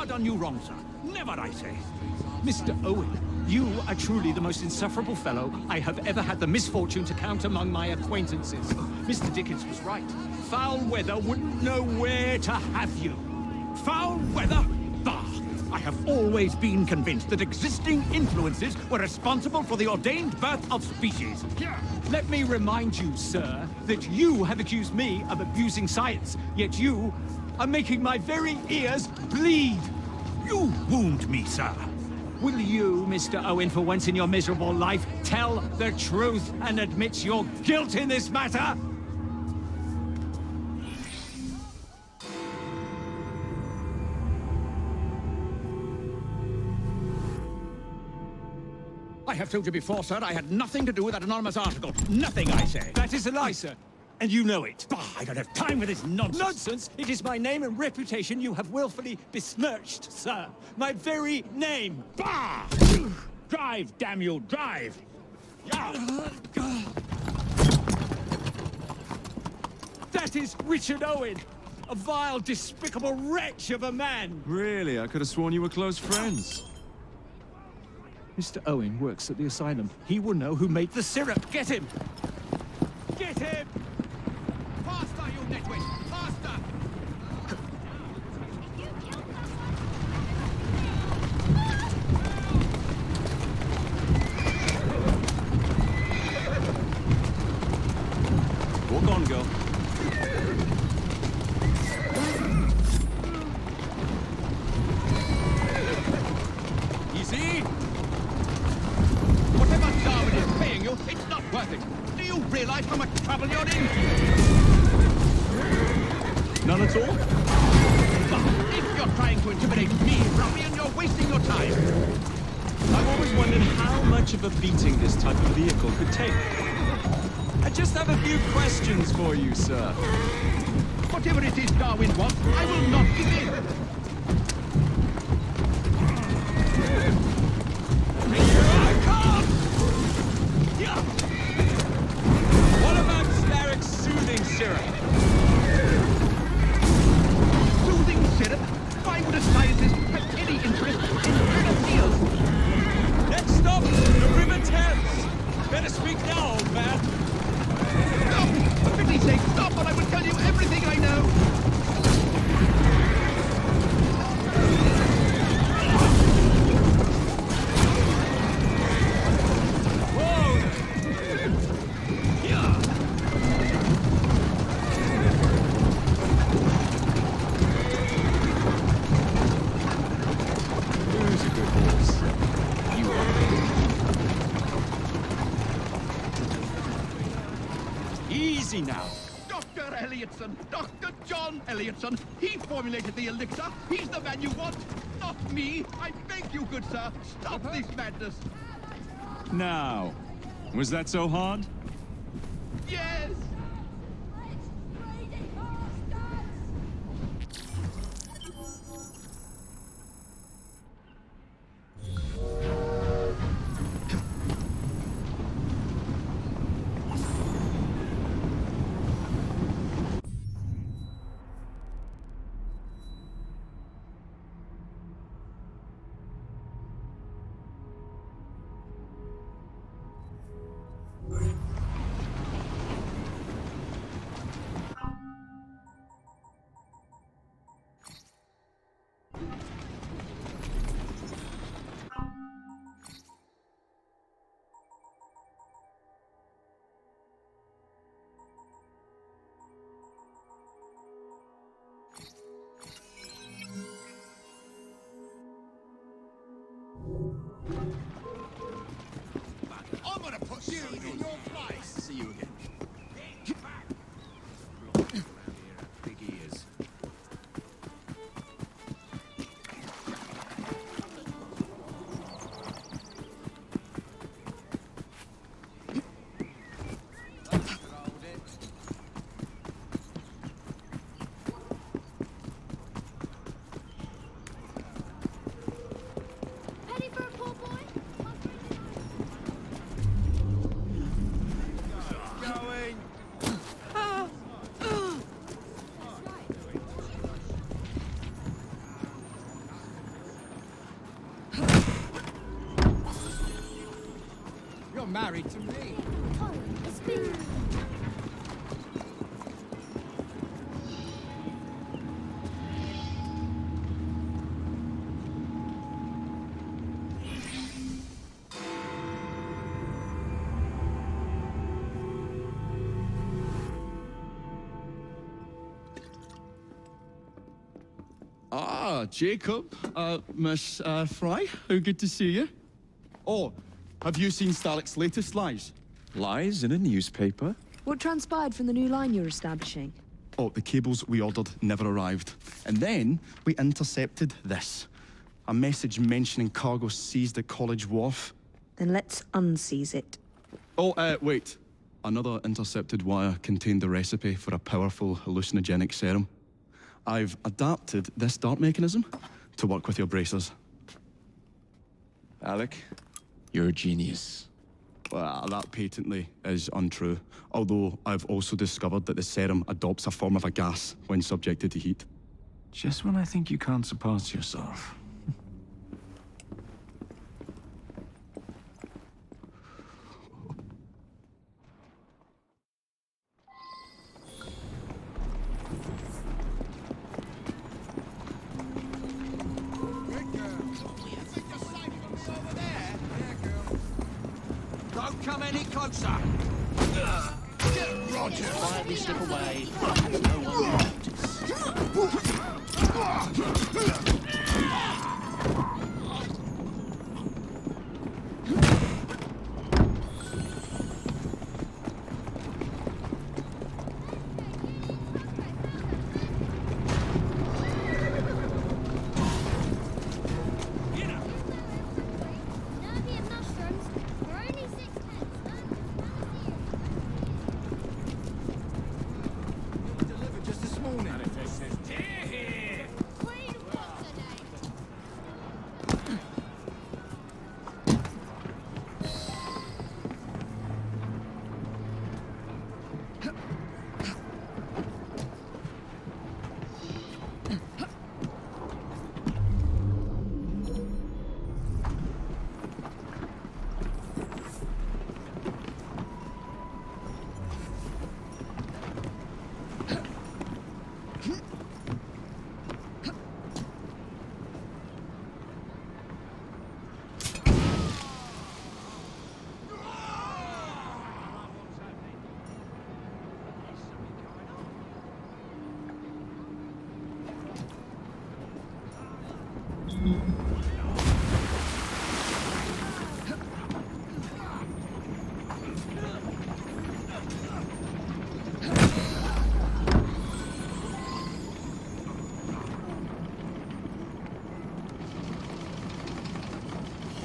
done you wrong, sir. Never, I say. Mr. Owen, you are truly the most insufferable fellow I have ever had the misfortune to count among my acquaintances. Mr. Dickens was right. Foul weather wouldn't know where to have you. Foul weather? Bah! I have always been convinced that existing influences were responsible for the ordained birth of species. Let me remind you, sir, that you have accused me of abusing science, yet you are making my very ears bleed. You wound me, sir. Will you, Mr. Owen, for once in your miserable life, tell the truth and admit your guilt in this matter? I have told you before, sir, I had nothing to do with that anonymous article. Nothing, I say. That is a lie, sir. And you know it. Bah, I don't have time for this nonsense. Nonsense? It is my name and reputation you have willfully besmirched, sir. My very name. Bah! Drive, damn you, drive! That is Richard Owen, a vile, despicable wretch of a man. Really? I could have sworn you were close friends. Mr. Owen works at the asylum. He will know who made the syrup. Get him! Get him! Faster, you nitwit! Faster! Walk on, girl. Easy! Whatever Darwin is paying you, it's not worth it. Do you realize how much trouble you're in? None at all? But if you're trying to intimidate me, Ruffian, you're wasting your time. I've always wondered how much of a beating this type of vehicle could take. I just have a few questions for you, sir. Whatever it is Darwin wants, I will not give in. What about Starrick's soothing syrup? Soothing syrup? Why would a scientist have any interest in turtle eels? Next stop, the River Thames. Better speak now, old man. Stop! For pity's sake, stop, or I will tell you everything I know. Easy now. Dr. Elliotson, Dr. John Elliotson, he formulated the elixir. He's the man you want, not me. I beg you, good sir, stop this madness. Now, was that so hard? Yes. I'm gonna put you in your place. See you again. Big ears. Penny for a poor boy? Go married to me. It's been... Ah, Jacob, Miss Fry, how good to see you. Oh, have you seen Starlick's latest lies? Lies in a newspaper? What transpired from the new line you're establishing? Oh, the cables we ordered never arrived. And then we intercepted this. A message mentioning cargo seized at College Wharf. Then let's unseize it. Oh, wait. Another intercepted wire contained the recipe for a powerful hallucinogenic serum. I've adapted this dart mechanism to work with your bracers. Alec, you're a genius. Well, that patently is untrue. Although I've also discovered that the serum adopts a form of a gas when subjected to heat. Just when I think you can't surpass yourself. Don't come any closer. Roger. Quietly slip away. No one will notice. Nervy and mushrooms for only 6 pence. Delivered just this morning. Queen what's her name?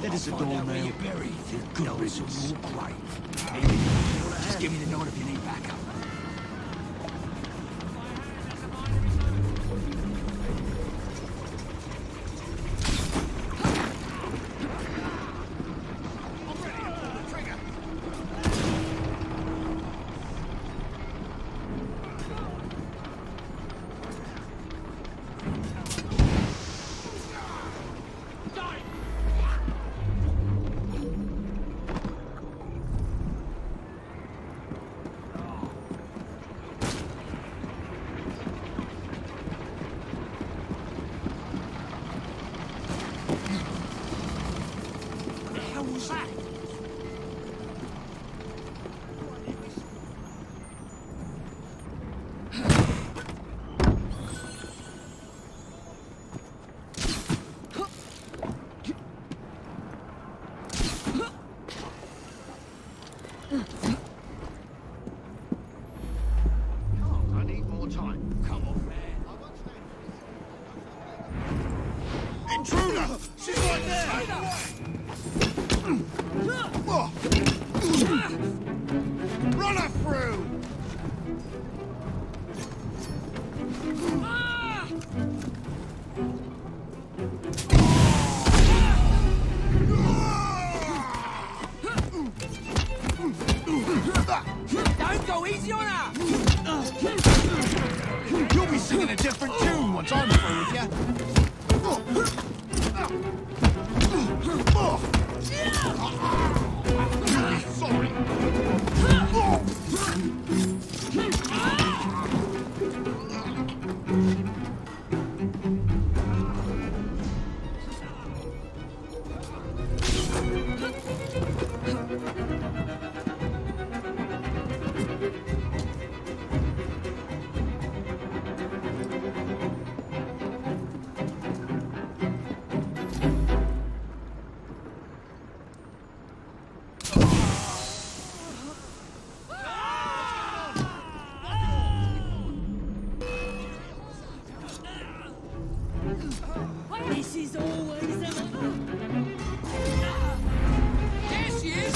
That is a doornail. Where you buried your good riddance. Grave. Just give me the nod if you need backup. I'm ready to pull the trigger. The hell was that? I need more time. Come on, man. Intruder! She's right there! Run her through! Don't go easy on her! You'll be singing a different tune once I'm through with you. This is always a... There she is!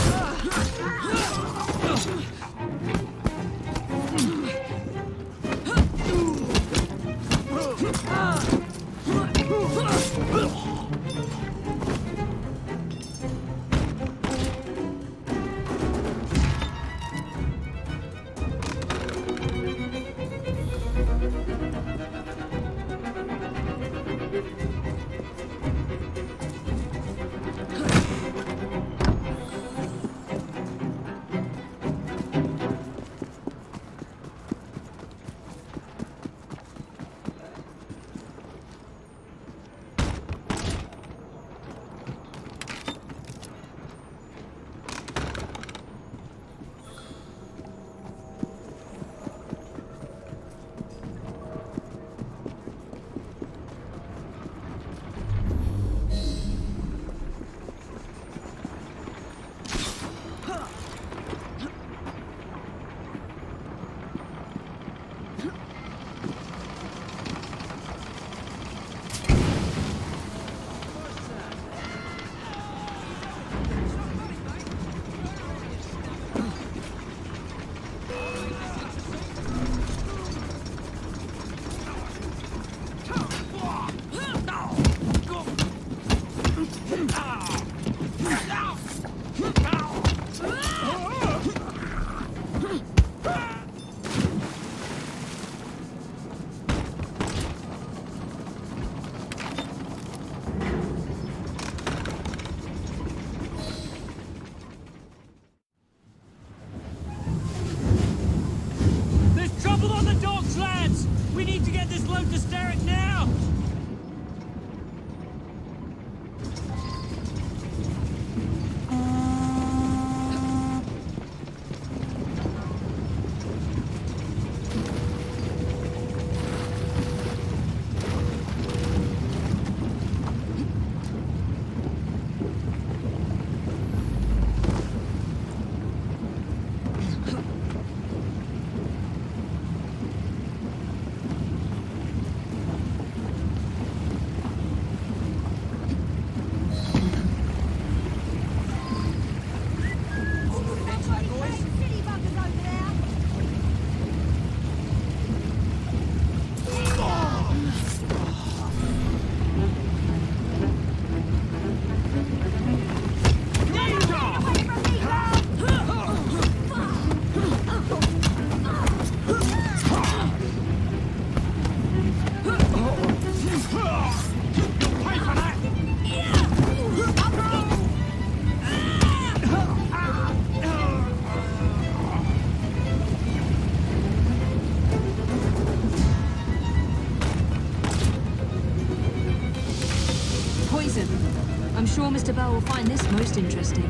I'm sure Mr. Bell will find this most interesting.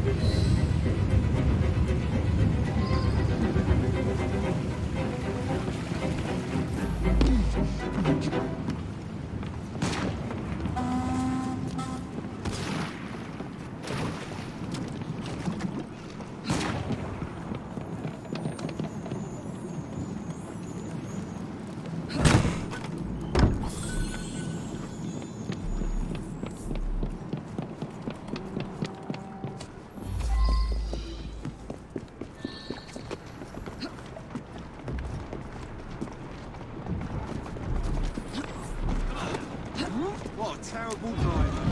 What a terrible driver.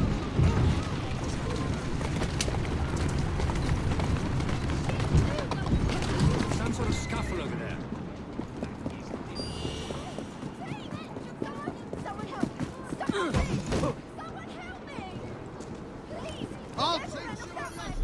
Some sort of scuffle over there. Someone help me! Someone help me! Someone help me! Please! I'll Everyone teach you help a me!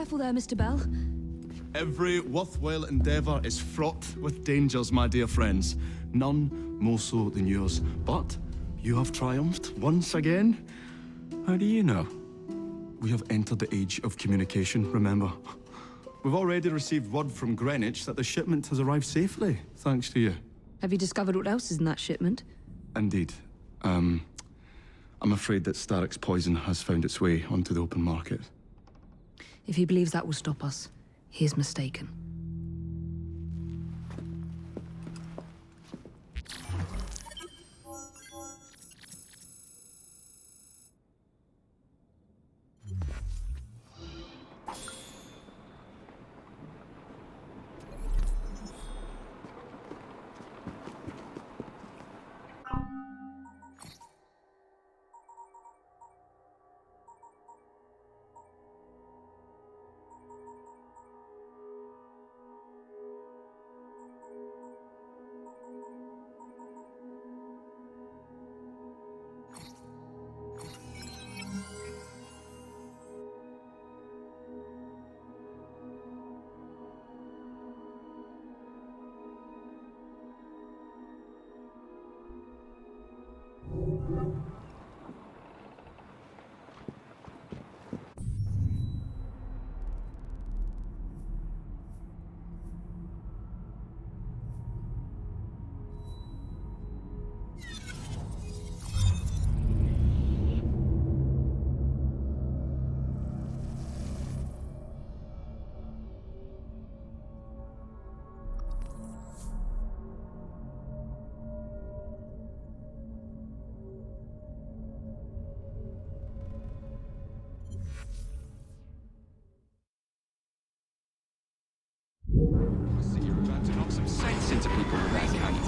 careful there, Mr. Bell. Every worthwhile endeavour is fraught with dangers, my dear friends. None more so than yours. But you have triumphed once again. How do you know? We have entered the age of communication, remember? We've already received word from Greenwich that the shipment has arrived safely, thanks to you. Have you discovered what else is in that shipment? Indeed. I'm afraid that Starrick's poison has found its way onto the open market. If he believes that will stop us, he is mistaken. See, you're about to knock some sense into people with that kind of...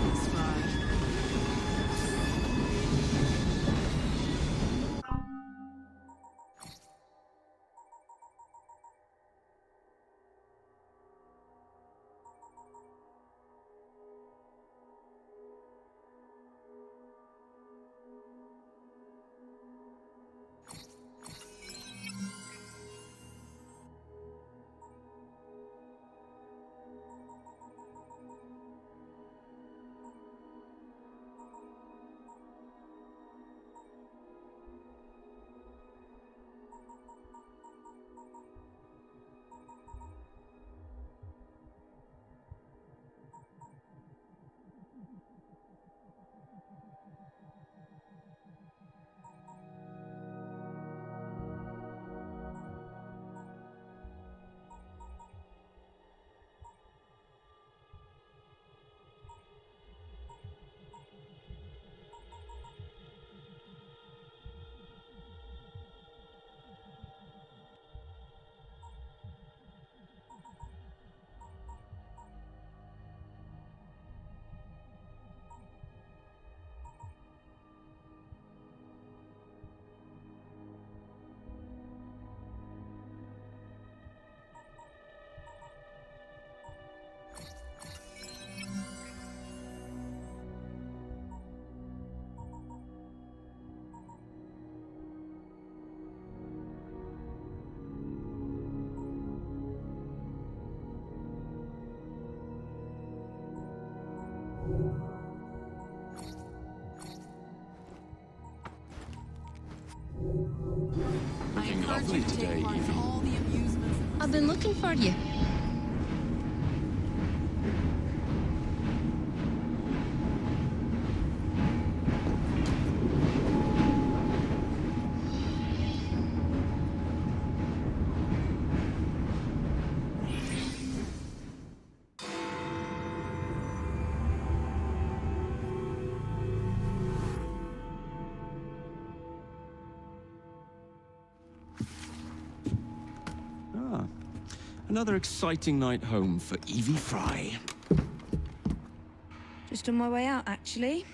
Looking lovely today, Evie. I've been looking for you. Another exciting night home for Evie Fry. Just on my way out, actually.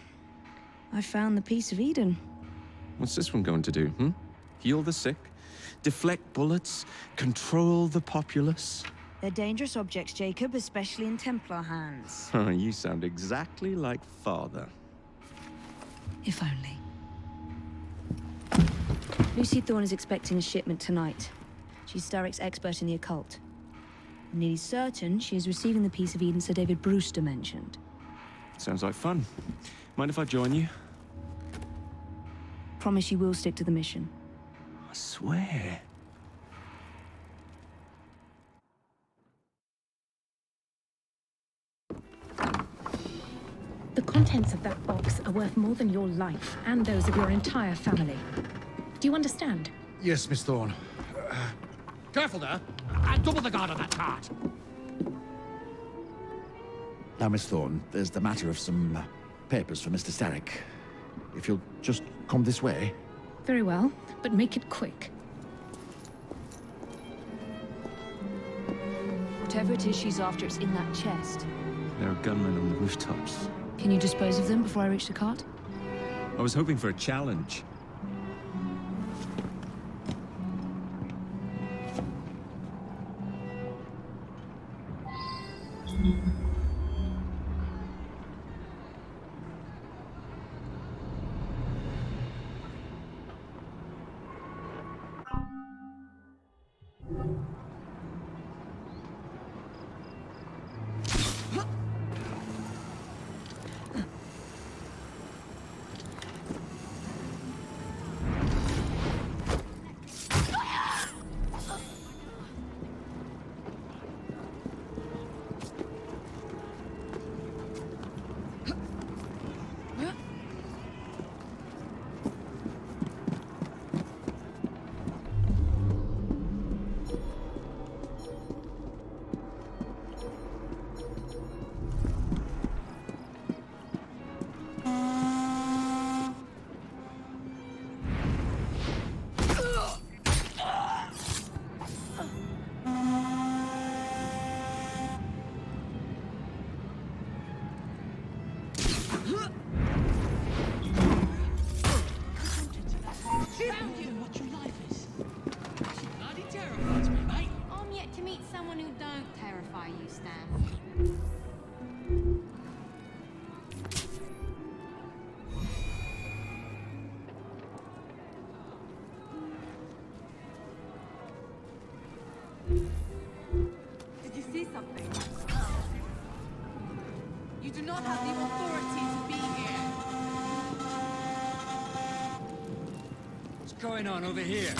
I found the Piece of Eden. What's this one going to do, Heal the sick, deflect bullets, control the populace? They're dangerous objects, Jacob, especially in Templar hands. You sound exactly like Father. If only. Lucy Thorne is expecting a shipment tonight. She's Starrick's expert in the occult. I'm nearly certain she is receiving the piece of Eden Sir David Brewster mentioned. Sounds like fun. Mind if I join you? Promise you will stick to the mission. I swear. The contents of that box are worth more than your life and those of your entire family. Do you understand? Yes, Miss Thorne. Careful there! And double the guard on that cart! Now, Miss Thorne, there's the matter of some papers for Mr. Starrick. If you'll just come this way. Very well, but make it quick. Whatever it is she's after, it's in that chest. There are gunmen on the rooftops. Can you dispose of them before I reach the cart? I was hoping for a challenge. I'm yet to meet someone who don't terrify you, Stan. Did you see something? You do not have the authority to be here. What's going on over here?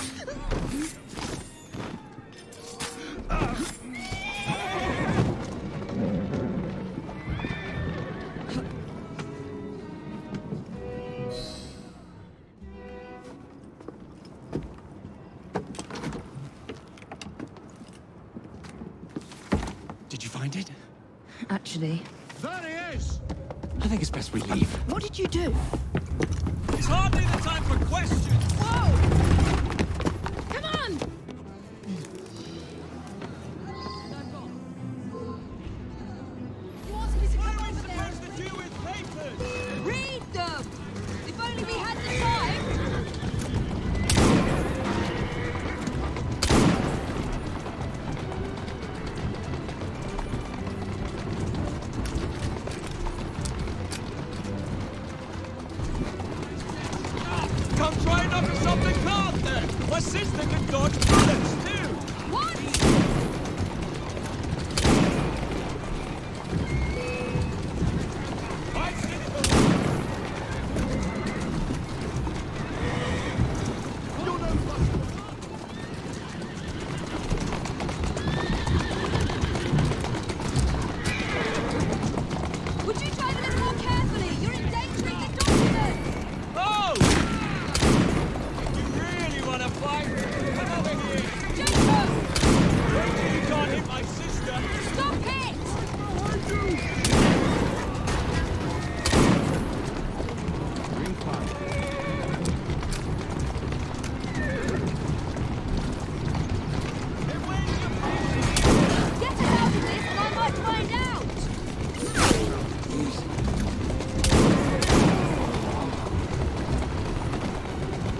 Did you find it? Actually, There he is! I think it's best we leave. what did you do? It's hardly the time for questions! Come on! You asked me to come over there. Supposed to do with papers! Read them! If only we had the time! Come try and knock us off the cart then! My sister can dodge bullets too! What? I've seen it before! Would you drive a little more carefully? You're endangering the documents! Oh! If you really want to fight, come over here! Jacob! Wait till you can't hit my sister! Stop it! Get us out of this and I might find out!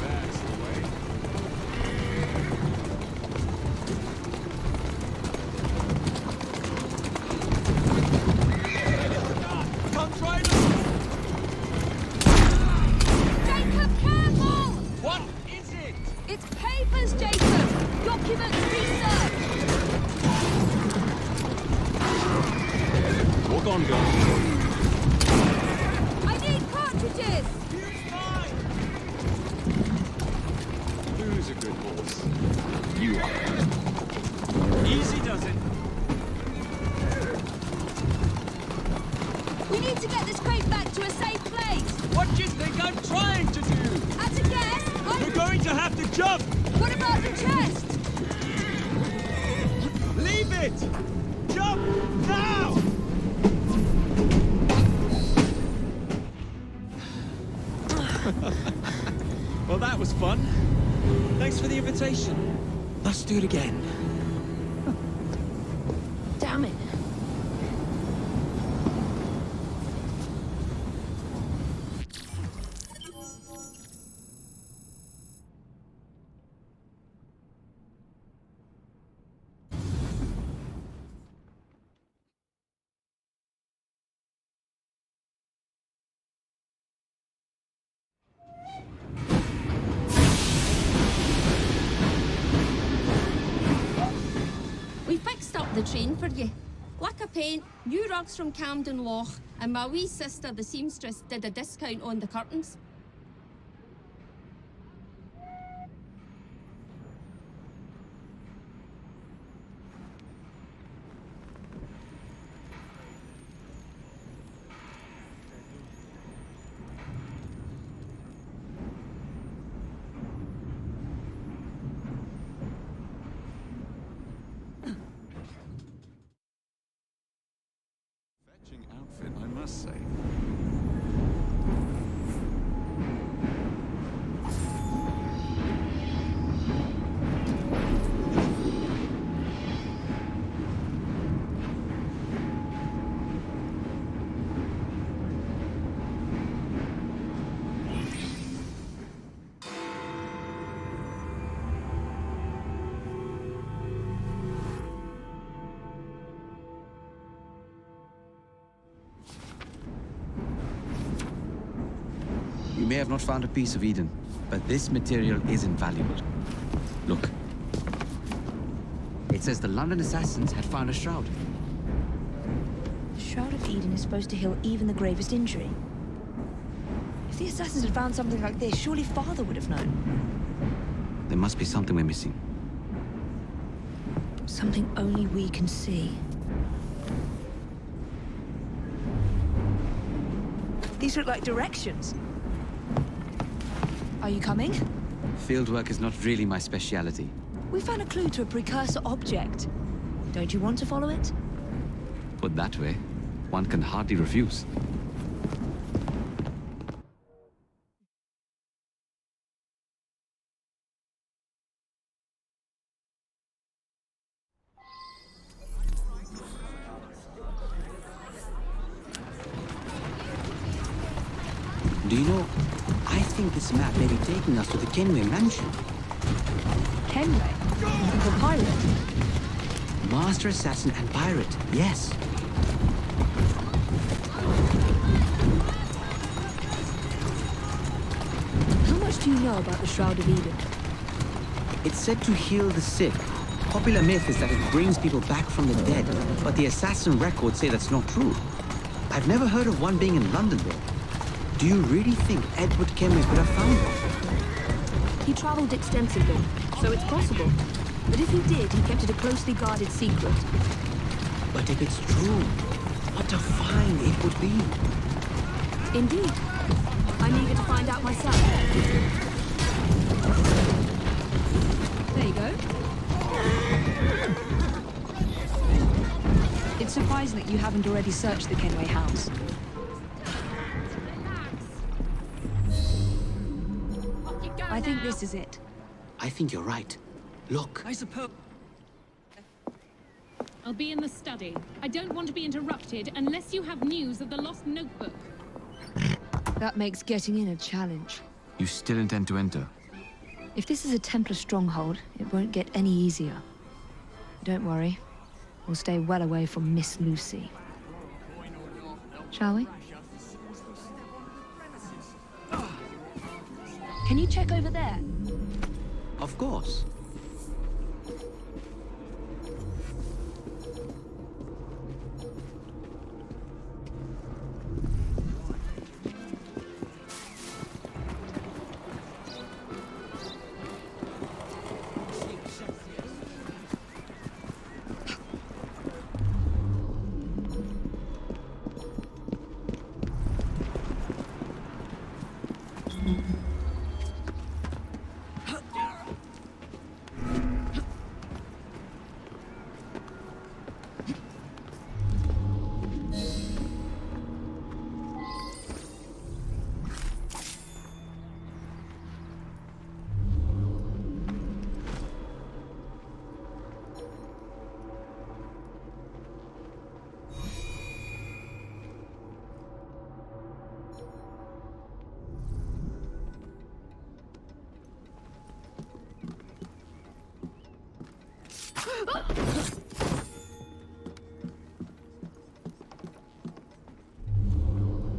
That's the way. Come try and... Jacob, careful! What is it? It's papers, Jacob! Documents research! Walk on, girl. I need cartridges! Who's a good horse? You are. Easy does it. We need to get this crate back to a safe place! What do you think I'm trying to do? As a guess, You're going to have to jump! What about the chest? Leave it! Jump now! Well, that was fun. Thanks for the invitation. Let's do it again. Damn it. We fixed up the train for you. Lacquer paint, new rugs from Camden Loch, and my wee sister, the seamstress, did a discount on the curtains. Fetching outfit, I must say. You may have not found a piece of Eden, but this material is invaluable. Look. It says the London Assassins had found a shroud. The Shroud of Eden is supposed to heal even the gravest injury. If the Assassins had found something like this, surely Father would have known. There must be something we're missing. Something only we can see. These look like directions. Are you coming? Fieldwork is not really my speciality. We found a clue to a precursor object. Don't you want to follow it? Put that way, one can hardly refuse. Do you know, I think this map may be taking us to the Kenway mansion. Kenway? The pirate? Master Assassin and Pirate, yes. How much do you know about the Shroud of Eden? It's said to heal the sick. Popular myth is that it brings people back from the dead, but the assassin records say that's not true. I've never heard of one being in London, though. Do you really think Edward Kenway could have found one? He traveled extensively, so it's possible. But if he did, he kept it a closely guarded secret. But if it's true, what a find it would be. Indeed. I'm eager to find out myself. There you go. It's surprising that you haven't already searched the Kenway house. I think this is it. I think you're right. Look. I suppose... I'll be in the study. I don't want to be interrupted unless you have news of the lost notebook. That makes getting in a challenge. You still intend to enter? If this is a Templar stronghold, it won't get any easier. Don't worry. We'll stay well away from Miss Lucy. Shall we? Can you check over there? Of course.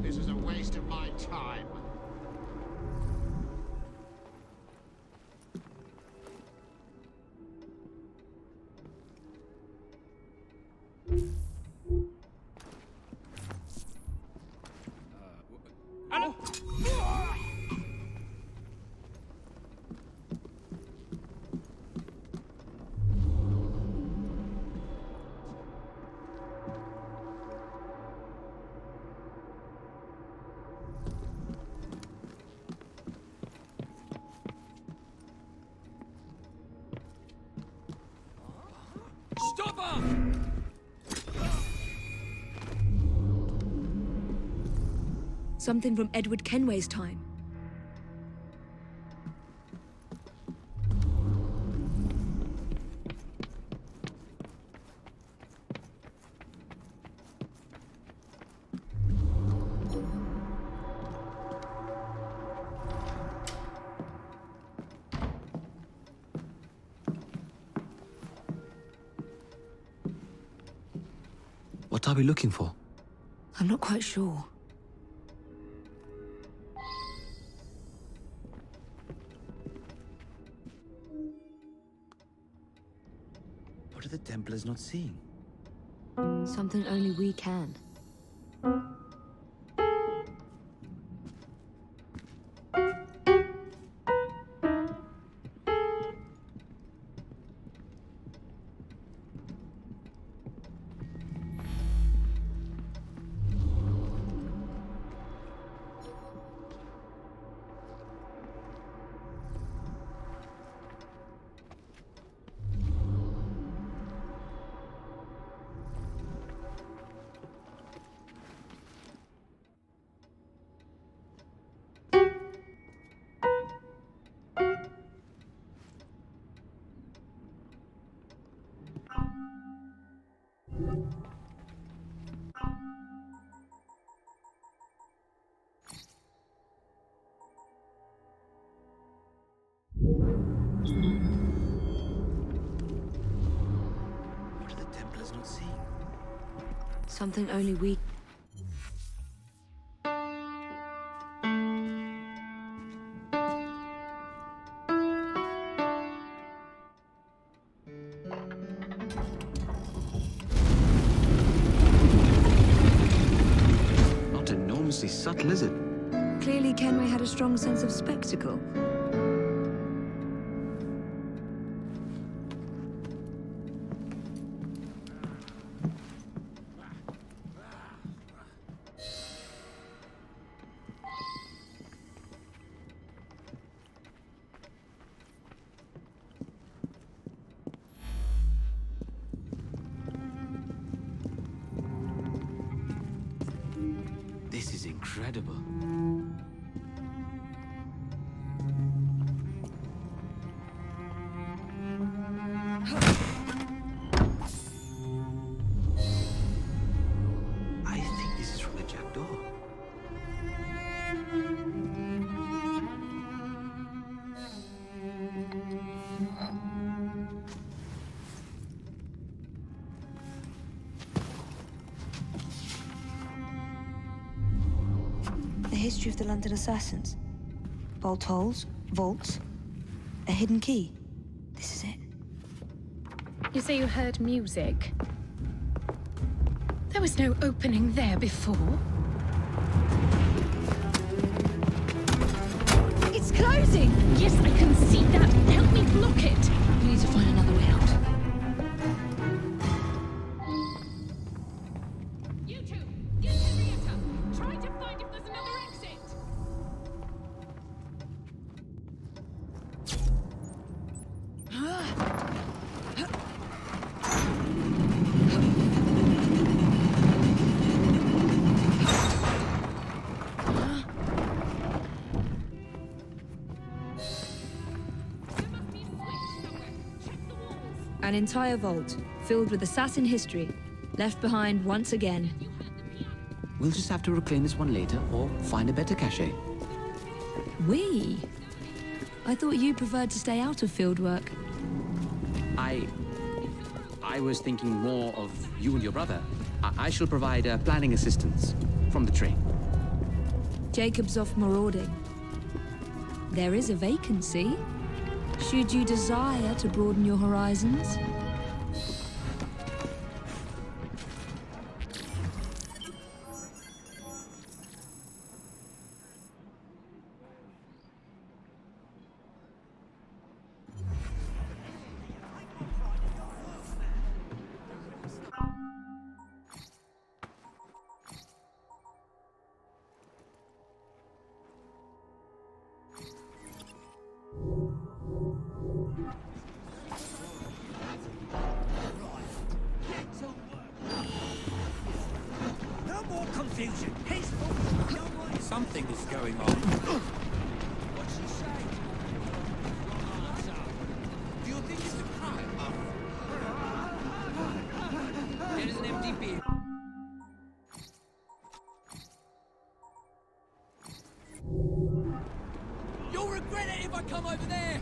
This is a waste of my time. Stop her! Something from Edward Kenway's time. What are we looking for? I'm not quite sure. What are the Templars not seeing? Something only we can. What are the Templars not seeing? Something only we... Not enormously subtle, is it? Clearly Kenway had a strong sense of spectacle. This is incredible. I think this is from the jackdaw. The history of the London Assassins. Bolt holes, vaults, a hidden key. This is it. You say you heard music. There was no opening there before. It's closing! Yes, I can see that. Help me block it. We need to find another way out. You two, get to the theater. Try to find if there's another exit. An entire vault, filled with assassin history, left behind once again. We'll just have to reclaim this one later, or find a better cache. We? I thought you preferred to stay out of field work. I was thinking more of you and your brother. I shall provide planning assistance from the train. Jacob's off marauding. There is a vacancy. Should you desire to broaden your horizons? No more confusion. Something is going on. What's she saying? Do you think it's a crime? There is an empty bin. You'll regret it if I come over there.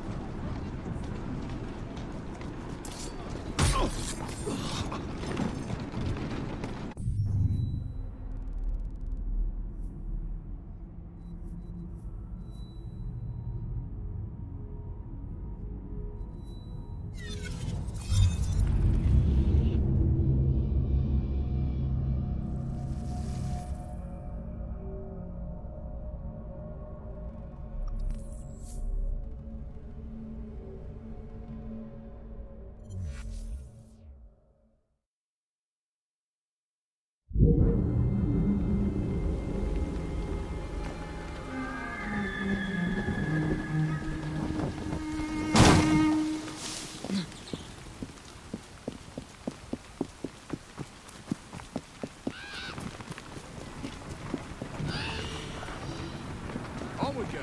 Onward, you.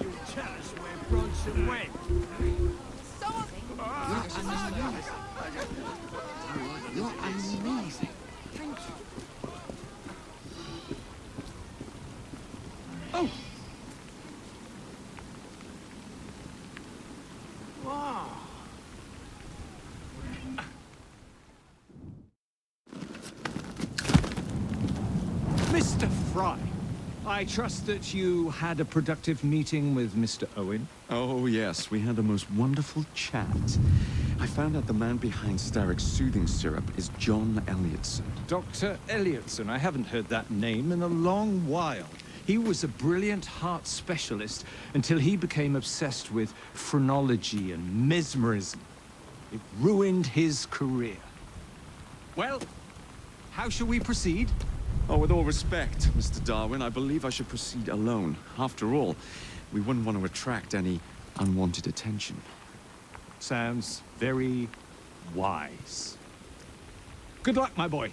You tell us where Bronson went. You're amazing. Thank you. Oh! Wow. Mr. Fry, I trust that you had a productive meeting with Mr. Owen. Oh, yes, we had the most wonderful chat. I found out the man behind Starrick's soothing syrup is John Elliotson. Dr. Elliotson, I haven't heard that name in a long while. He was a brilliant heart specialist until he became obsessed with phrenology and mesmerism. It ruined his career. Well, how shall we proceed? Oh, with all respect, Mr. Darwin, I believe I should proceed alone. After all, we wouldn't want to attract any unwanted attention. Sounds very wise. Good luck, my boy.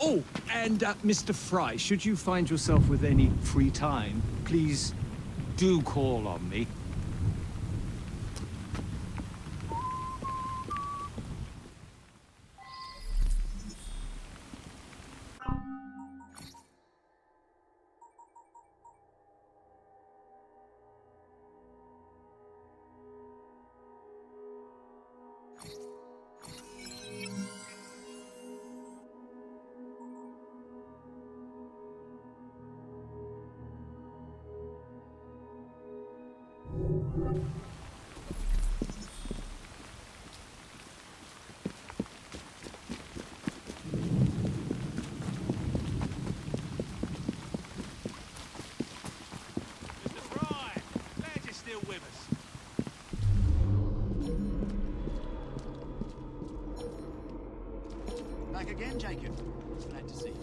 Oh, and Mr. Fry, should you find yourself with any free time, please do call on me. Back again, Jacob. Glad to see you.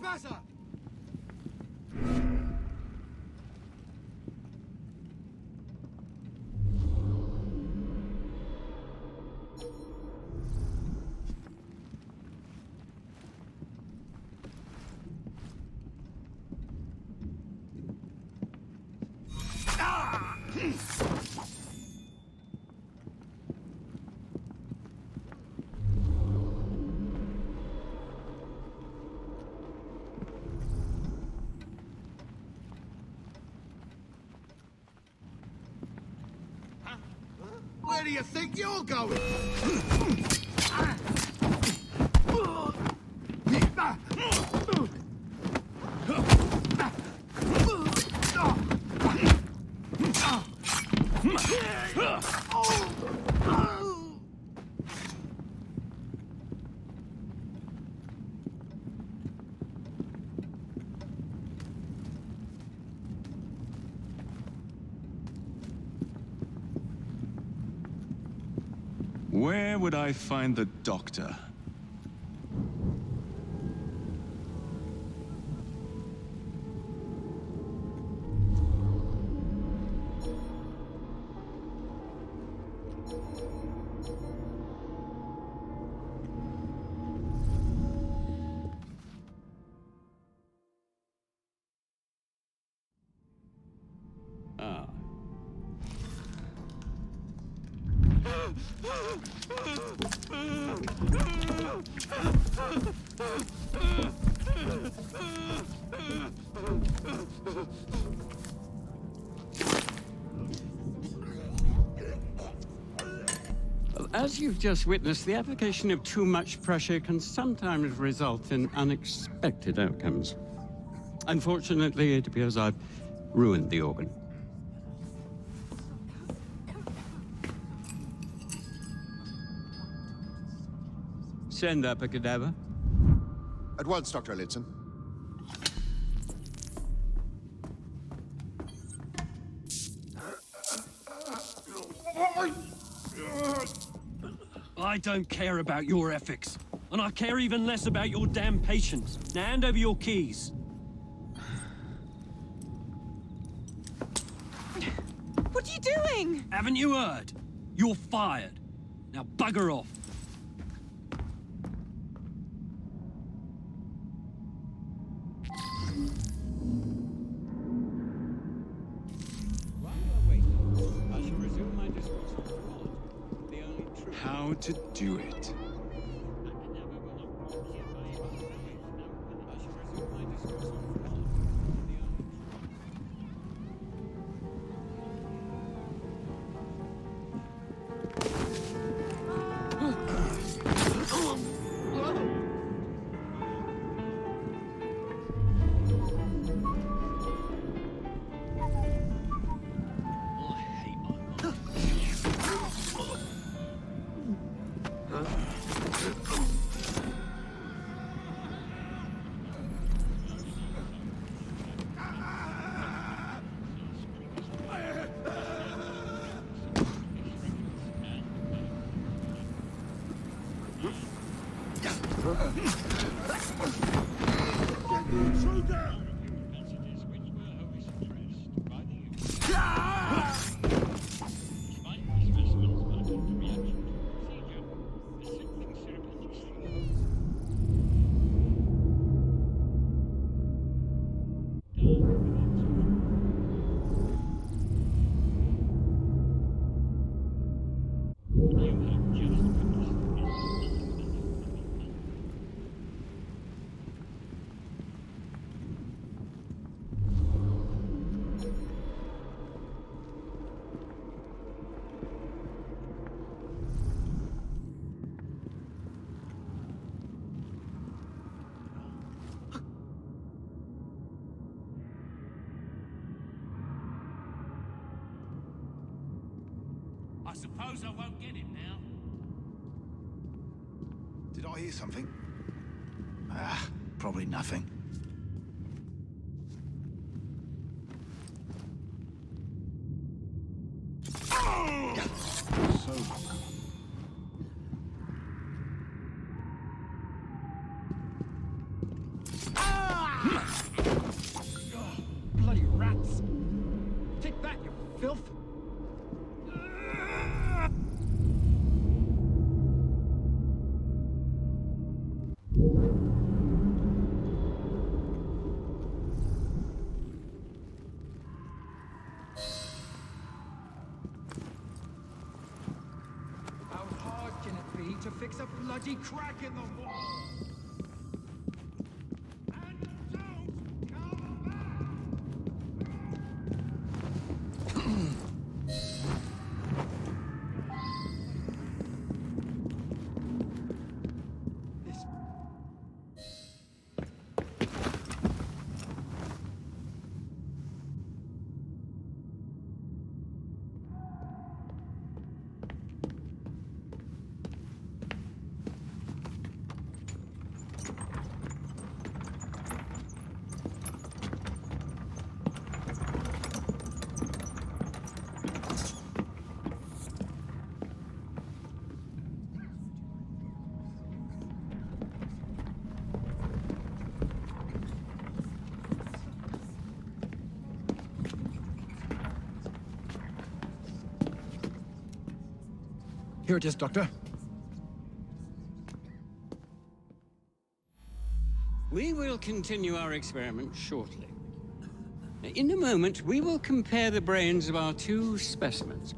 Trespasser! Where do you think you're going? Where would I find the doctor? Ah. As you've just witnessed, the application of too much pressure can sometimes result in unexpected outcomes. Unfortunately, it appears I've ruined the organ. Send up a cadaver. At once, Dr. Lidson. I don't care about your ethics. And I care even less about your damn patience. Now hand over your keys. What are you doing? Haven't you heard? You're fired. Now bugger off. How to do it. I suppose I won't get him now. Did I hear something? Ah, probably nothing. Ah! bloody crack in the wall! Here it is, Doctor. We will continue our experiment shortly. In a moment, we will compare the brains of our two specimens.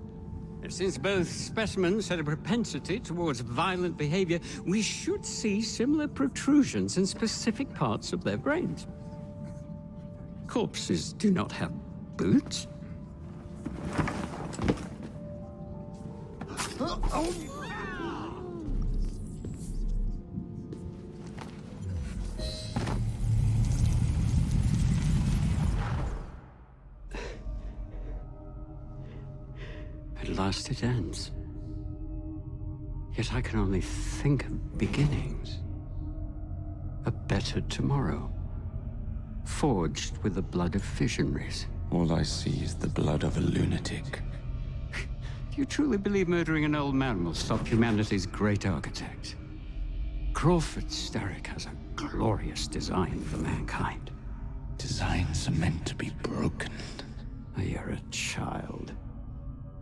Since both specimens had a propensity towards violent behavior, we should see similar protrusions in specific parts of their brains. Corpses do not have boots. At last it ends. Yet I can only think of beginnings. A better tomorrow. Forged with the blood of visionaries. All I see is the blood of a lunatic. Do you truly believe murdering an old man will stop humanity's great architect? Crawford Starrick has a glorious design for mankind. Designs are meant to be broken. You're a child.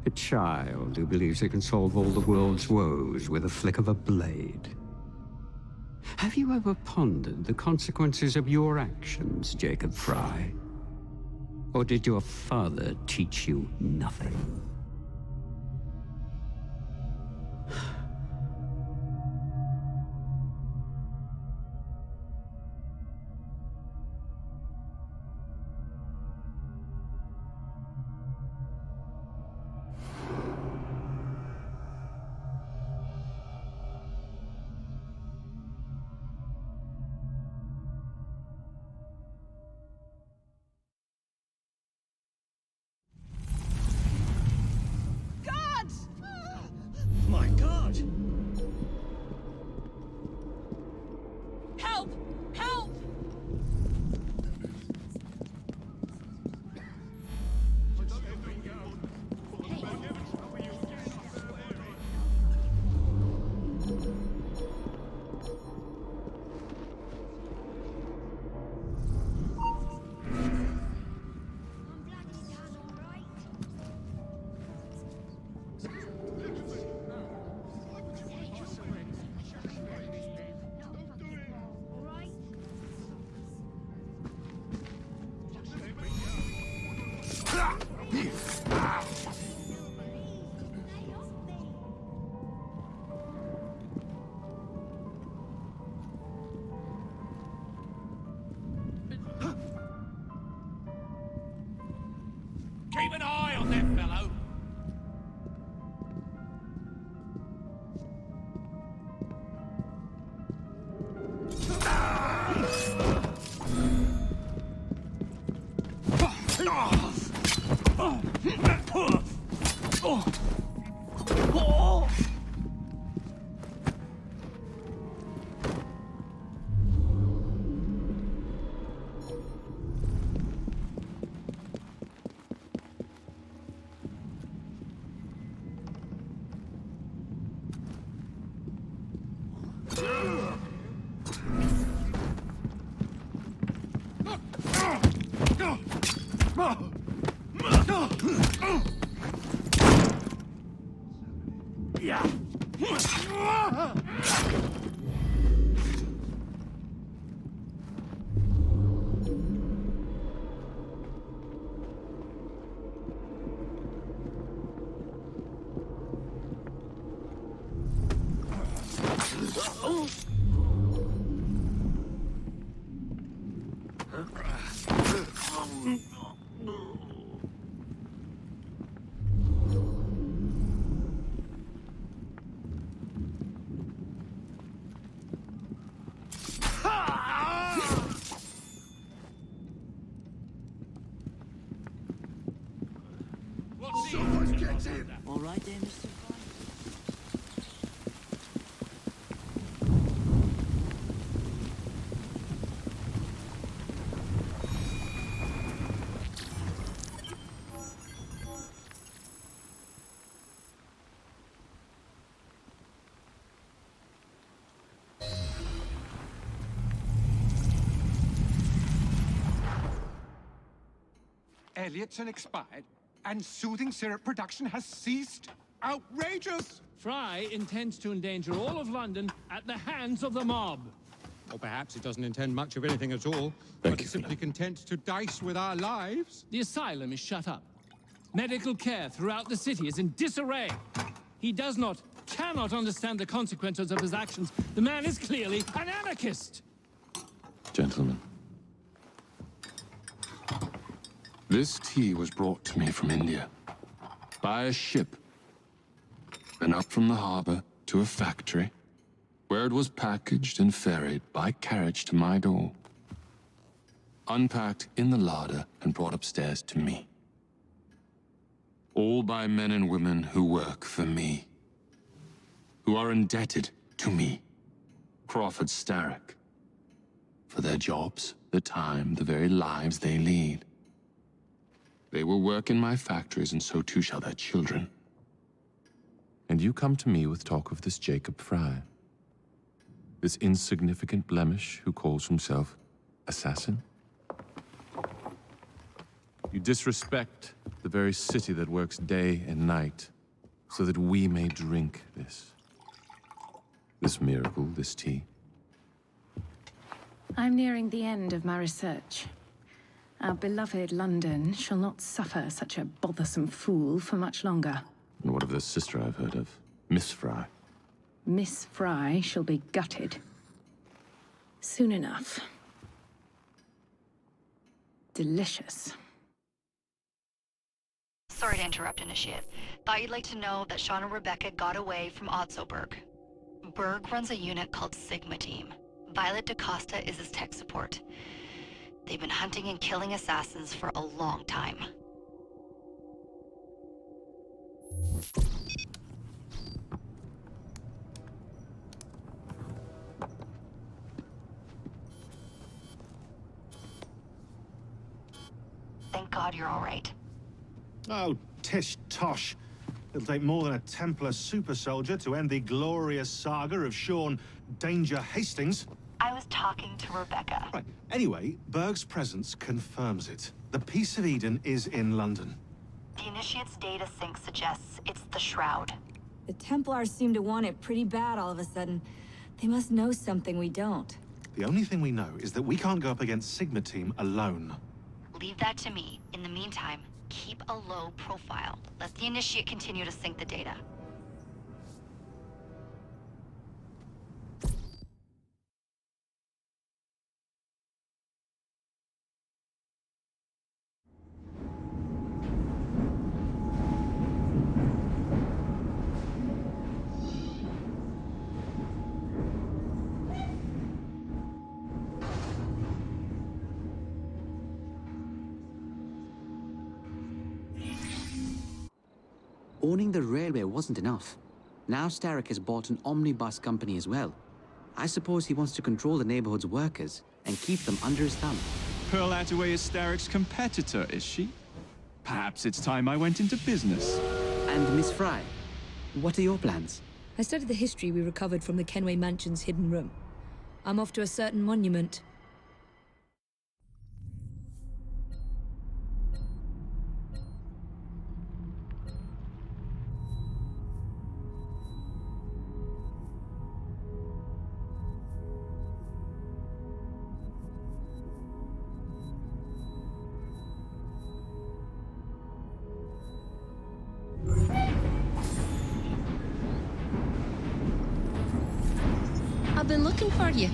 A child who believes it can solve all the world's woes with a flick of a blade. Have you ever pondered the consequences of your actions, Jacob Fry? Or did your father teach you nothing? My God! Help! Help! Keep an eye on that fellow. All right there, Mr. Elliot's expired, and soothing syrup production has ceased? Outrageous! Fry intends to endanger all of London at the hands of the mob. Or perhaps it doesn't intend much of anything at all, but is simply content to dice with our lives? The asylum is shut up. Medical care throughout the city is in disarray. He cannot understand the consequences of his actions. The man is clearly an anarchist! Gentlemen. This tea was brought to me from India. By a ship. And up from the harbor to a factory, where it was packaged and ferried by carriage to my door. Unpacked in the larder and brought upstairs to me. All by men and women who work for me. Who are indebted to me, Crawford Starrick. For their jobs, the time, the very lives they lead. They will work in my factories, and so too shall their children. And you come to me with talk of this Jacob Fry. This insignificant blemish who calls himself assassin? You disrespect the very city that works day and night, so that we may drink this. This miracle, this tea. I'm nearing the end of my research. Our beloved London shall not suffer such a bothersome fool for much longer. And what of the sister I've heard of? Miss Fry. Miss Fry shall be gutted. Soon enough. Delicious. Sorry to interrupt, Initiate. Thought you'd like to know that Sean and Rebecca got away from Otzoberg. Berg runs a unit called Sigma Team. Violet DaCosta is his tech support. They've been hunting and killing assassins for a long time. Thank God you're all right. Oh, tish tosh. It'll take more than a Templar super soldier to end the glorious saga of Sean Danger Hastings. I was talking to Rebecca. Right. Anyway, Berg's presence confirms it. The Peace of Eden is in London. The Initiate's data sync suggests it's the Shroud. The Templars seem to want it pretty bad all of a sudden. They must know something we don't. The only thing we know is that we can't go up against Sigma Team alone. Leave that to me. In the meantime, keep a low profile. Let the Initiate continue to sync the data. Owning the railway wasn't enough. Now Starrick has bought an omnibus company as well. I suppose he wants to control the neighborhood's workers and keep them under his thumb. Pearl Attaway is Starrick's competitor, is she? Perhaps it's time I went into business. And Miss Fry, what are your plans? I studied the history we recovered from the Kenway Mansion's hidden room. I'm off to a certain monument. I've been looking for you.